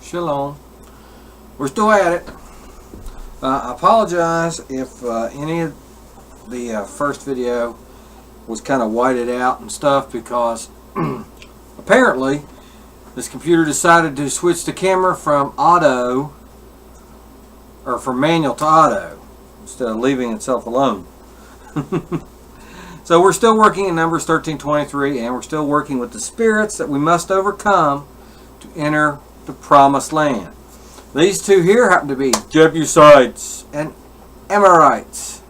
Shalom. We're still at it. I apologize if any of the first video was kind of whited out and stuff, because apparently this computer decided to switch the camera from auto, or from manual to auto, instead of leaving itself alone. So we're still working in Numbers 13:23, and we're still working with the spirits that we must overcome to enter the promised land. These two here happen to be Jebusites and Amorites.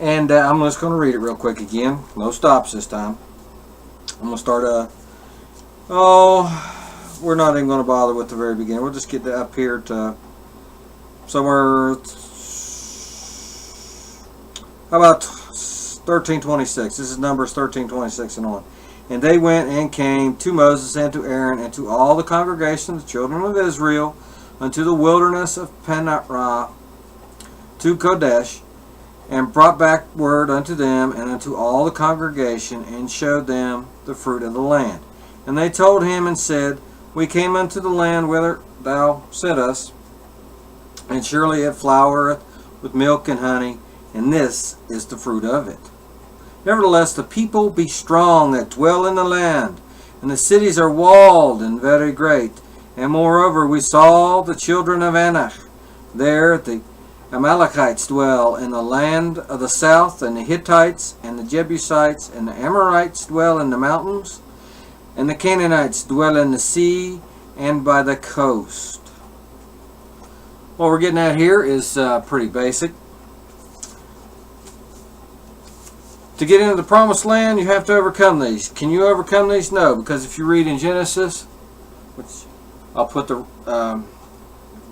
And I'm just going to read it real quick again. No stops this time. I'm going to start we're not even going to bother with the very beginning. We'll just get up here to somewhere, how about 13:26. This is Numbers 13:26 and on. And they went and came to Moses and to Aaron and to all the congregation of the children of Israel unto the wilderness of Panarah to Kodesh, and brought back word unto them and unto all the congregation, and showed them the fruit of the land. And they told him and said, We came unto the land whither thou sent us, and surely it floureth with milk and honey, and this is the fruit of it. Nevertheless, the people be strong that dwell in the land, and the cities are walled and very great. And moreover, we saw the children of Anak. There the Amalekites dwell in the land of the south, and the Hittites, and the Jebusites, and the Amorites dwell in the mountains, and the Canaanites dwell in the sea and by the coast. What we're getting at here is pretty basic. To get into the promised land, you have to overcome these. Can you overcome these? No, because if you read in Genesis, which I'll put the,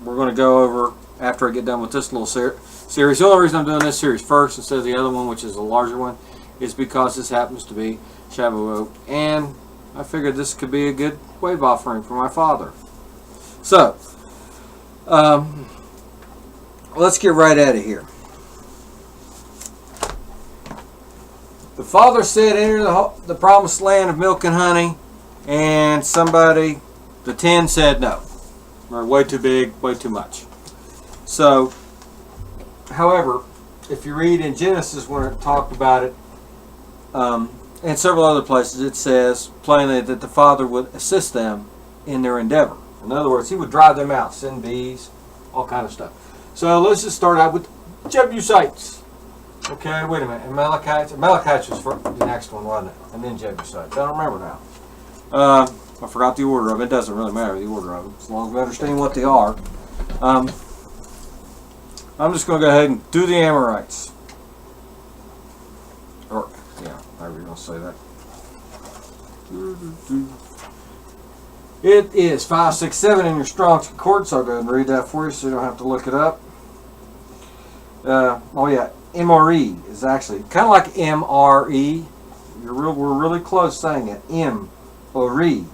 we're going to go over after I get done with this little series. The only reason I'm doing this series first instead of the other one, which is a larger one, is because this happens to be Shavuot, and I figured this could be a good wave offering for my father. So, let's get right at it here. The father said, enter the promised land of milk and honey, and somebody, the 10, said no. Or way too big, way too much. So, however, if you read in Genesis when it talked about it, and several other places, it says plainly that the father would assist them in their endeavor. In other words, he would drive them out, send bees, all kind of stuff. So let's just start out with Jebusites. Okay, wait a minute. Amalekites was for the next one, wasn't it? And then Jebusites. I don't remember now. I forgot the order of them. It doesn't really matter the order of them, as long as we understand what they are. I'm just going to go ahead and do the Amorites. Or, yeah, however you're going to say that. It is 567 in your Strong's Concordance. I'll go ahead and read that for you so you don't have to look it up. Oh yeah, M-R-E is actually kind of like M-R-E. We're really close saying it. M-O-R-E.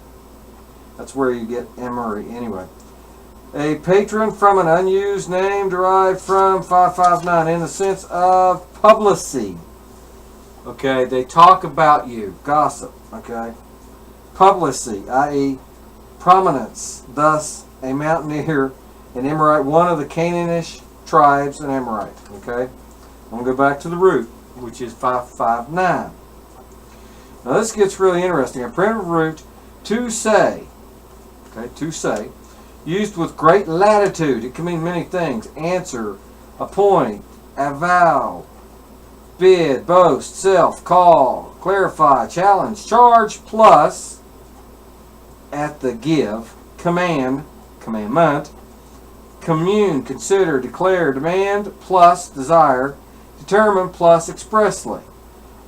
That's where you get M-R-E. Anyway. A patron from an unused name derived from 559 in the sense of publicity. Okay, they talk about you. Gossip. Okay. Publicity, i.e. prominence. Thus, a mountaineer, an Amorite, one of the Canaanish tribes, an Amorite. Okay. I'm going to go back to the root, which is 559. Now this gets really interesting. A primitive root, to say, okay, to say, used with great latitude. It can mean many things. Answer, appoint, avow, bid, boast, self, call, clarify, challenge, charge, plus, at the give, command, commandment, commune, consider, declare, demand, plus desire, determine, plus expressly,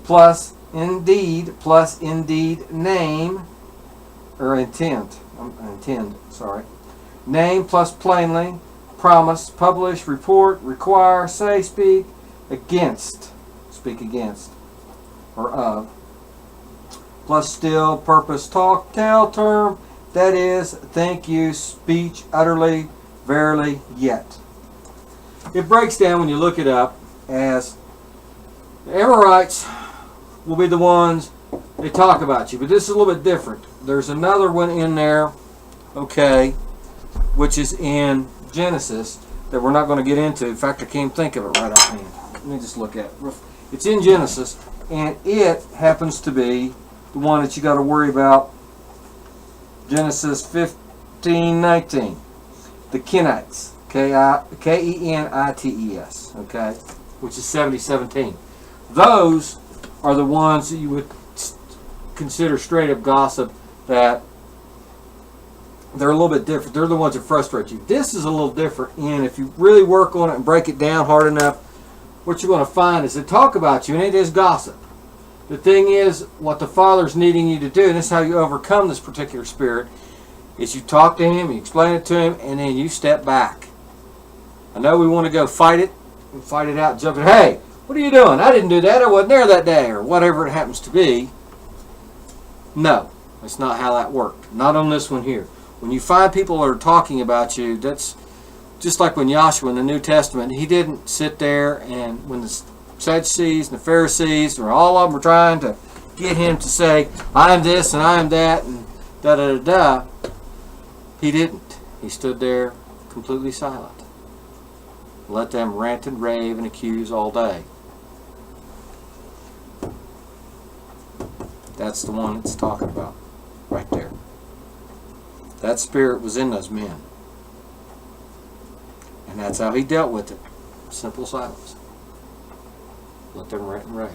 plus indeed, name, or intend, sorry. Name plus plainly, promise, publish, report, require, say, speak, against, or of, plus still, purpose, talk, tell, term, that is, think, use, speech, utterly, verily, yet. It breaks down when you look it up as the Amorites will be the ones they talk about you, but this is a little bit different. There's another one in there okay, which is in Genesis, that we're not going to get into. In fact, I can't think of it right offhand. Let me just look at it. It's in Genesis, and it happens to be the one that you got to worry about. Genesis 15:19. The Kenites. Kenites. Okay, which is 70:17. Those are the ones that you would consider straight up gossip, that they're a little bit different. They're the ones that frustrate you. This is a little different, and if you really work on it and break it down hard enough, what you're going to find is they talk about you, and it is gossip. The thing is, what the Father's needing you to do, and this is how you overcome this particular spirit, is you talk to Him, you explain it to Him, and then you step back. I know we want to go fight it, and fight it out, jump in. Hey, what are you doing? I didn't do that. I wasn't there that day, or whatever it happens to be. No, that's not how that worked. Not on this one here. When you find people that are talking about you, that's just like when Joshua in the New Testament, he didn't sit there, and when the Sadducees and the Pharisees, or all of them were trying to get him to say, I am this and I am that, and da-da-da-da, he didn't. He stood there completely silent. Let them rant and rave and accuse all day. That's the one it's talking about right there. That spirit was in those men. And that's how he dealt with it. Simple silence. Let them rant and rave.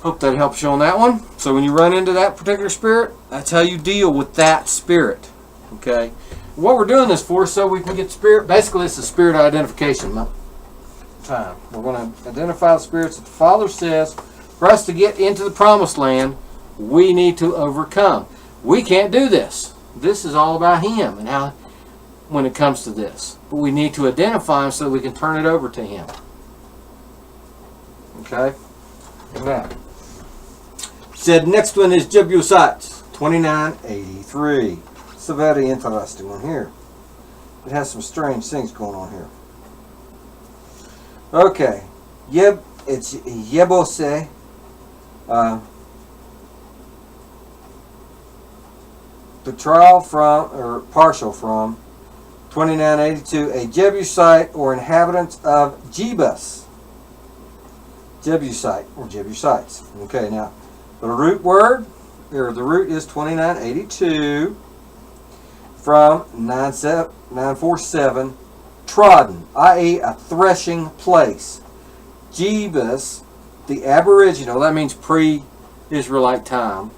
Hope that helps you on that one. So when you run into that particular spirit, that's how you deal with that spirit. Okay? What we're doing this for, so we can get spirit. Basically, it's a spirit identification time. We're going to identify the spirits that the Father says for us to get into the promised land, we need to overcome. We can't do this. This is all about Him and how, when it comes to this. But we need to identify Him so we can turn it over to Him. Okay? Amen. Said next one is Jebusites, 2983. It's a very interesting one here. It has some strange things going on here. Okay. It's Jebusites. The trial from, or partial from, 2982, a Jebusite or inhabitant of Jebus. Jebusite or Jebusites. Okay, now the root word, or the root is 2982 from 947, trodden, i.e. a threshing place. Jebus, the aboriginal, that means pre-Israelite time.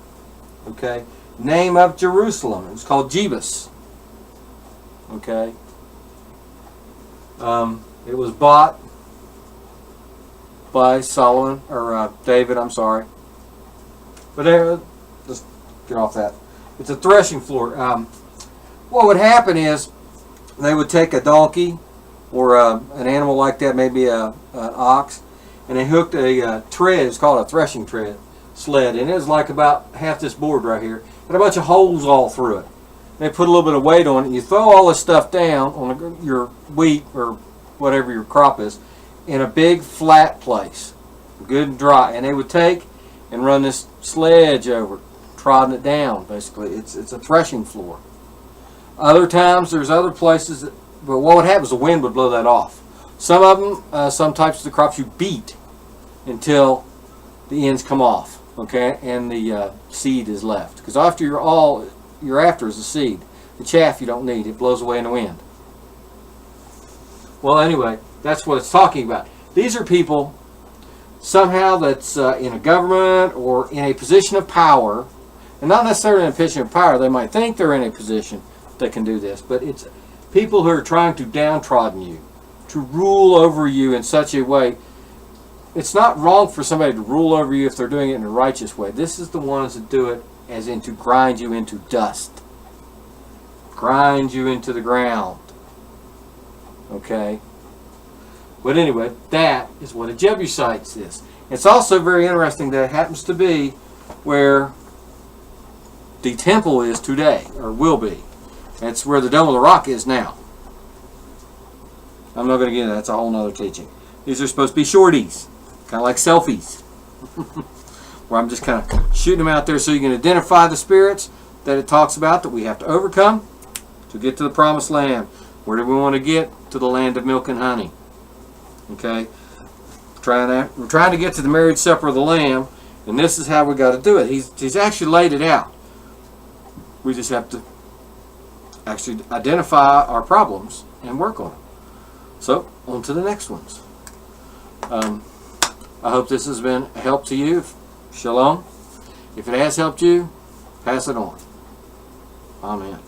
Okay, name of Jerusalem. It's called Jebus. Okay, it was bought by Solomon, or David, I'm sorry. But just get off that. It's a threshing floor. What would happen is they would take a donkey or an animal like that, maybe an ox, and they hooked a tread. It's called a threshing sled, and it was like about half this board right here, and a bunch of holes all through it. They put a little bit of weight on it. You throw all this stuff down on your wheat or whatever your crop is in a big flat place, good and dry, and they would take and run this sledge over, trotting it down. Basically, it's a threshing floor. Other times, there's other places that, but what would happen is the wind would blow that off. Some of them, some types of the crops, you beat until the ends come off, okay, and the seed is left. Because after you're after is the seed. The chaff you don't need; it blows away in the wind. Well, anyway, that's what it's talking about. These are people somehow that's in a government or in a position of power, and not necessarily in a position of power. They might think they're in a position that can do this, but it's people who are trying to downtrodden you, to rule over you in such a way. It's not wrong for somebody to rule over you if they're doing it in a righteous way. This is the ones that do it as in to grind you into dust, grind you into the ground. Okay? But anyway, that is what a Jebusite is. It's also very interesting that it happens to be where the temple is today, or will be. That's where the Dome of the Rock is now. I'm not going to get into that. That's a whole other teaching. These are supposed to be shorties, kind of like selfies, where I'm just kind of shooting them out there so you can identify the spirits, that it talks about that we have to overcome to get to the promised land. Where do we want to get? To the land of milk and honey. Okay? We're trying to get to the marriage supper of the Lamb, and this is how we got to do it. He's actually laid it out. We just have to actually identify our problems and work on them. So, on to the next ones. I hope this has been a help to you. Shalom. If it has helped you, pass it on. Amen.